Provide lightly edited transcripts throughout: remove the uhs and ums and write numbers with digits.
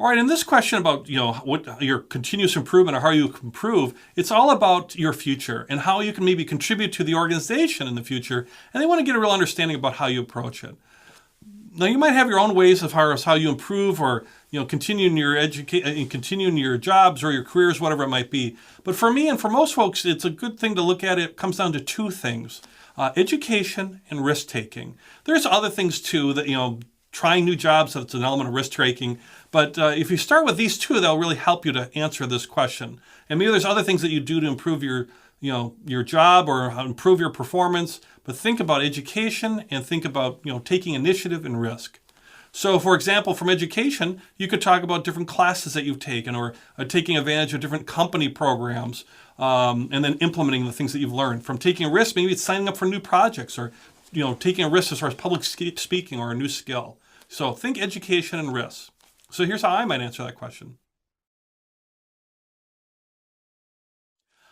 All right, in this question about what your continuous improvement or how you improve, it's all about your future and how you can maybe contribute to the organization in the future, and they want to get a real understanding about how you approach it. Now, you might have your own ways as far as how you improve or continue in your continue in your jobs or your careers, whatever it might be. But for me and for most folks, it's a good thing to look at. It comes down to two things: education and risk taking. There's other things too that trying new jobs, that's an element of risk taking. But if you start with these two, they'll really help you to answer this question. And maybe there's other things that you do to improve your job or improve your performance. But think about education and think about taking initiative and risk. So, for example, from education, you could talk about different classes that you've taken or taking advantage of different company programs and then implementing the things that you've learned. From taking a risk, maybe it's signing up for new projects or taking a risk as far as public speaking or a new skill. So think education and risk. So here's how I might answer that question.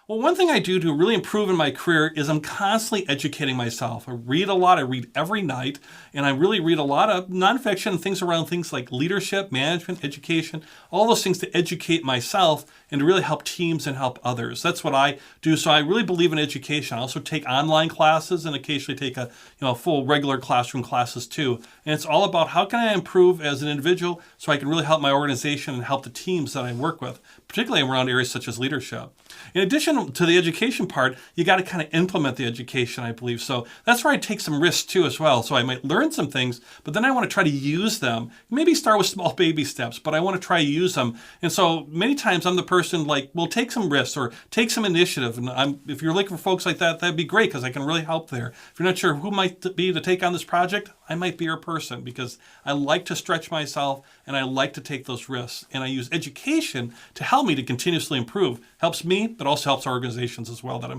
Well, one thing I do to really improve in my career is I'm constantly educating myself. I read a lot. I read every night, and I really read a lot of nonfiction, things around things like leadership, management, education, all those things to educate myself and to really help teams and help others. That's what I do. So I really believe in education. I also take online classes and occasionally take a full regular classroom classes too. And it's all about how can I improve as an individual so I can really help my organization and help the teams that I work with, particularly around areas such as leadership. In addition to the education part, you got to kind of implement the education, I believe. So that's where I take some risks too as well. So I might learn some things, but then I want to try to use them. Maybe start with small baby steps, but I want to try to use them. And so many times I'm the person will take some risks or take some initiative. And if you're looking for folks like that, that'd be great because I can really help there. If you're not sure who might be to take on this project, I might be your person because I like to stretch myself and I like to take those risks. And I use education to help me to continuously improve. Helps me, but also helps organizations as well that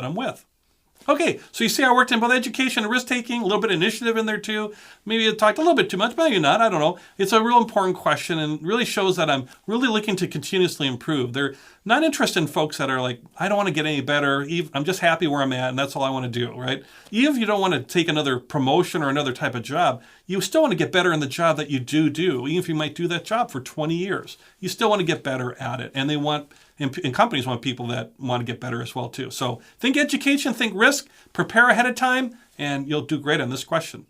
I'm with. Okay, so you see I worked in both education and risk-taking, a little bit of initiative in there too. Maybe I talked a little bit too much, maybe not, I don't know. It's a real important question and really shows that I'm really looking to continuously improve. They're not interested in folks that are like, I don't want to get any better, I'm just happy where I'm at and that's all I want to do, right? Even if you don't want to take another promotion or another type of job, you still want to get better in the job that you do. Even if you might do that job for 20 years, you still want to get better at it. And and companies want people that want to get better as well too. So think education, think risk, prepare ahead of time, and you'll do great on this question.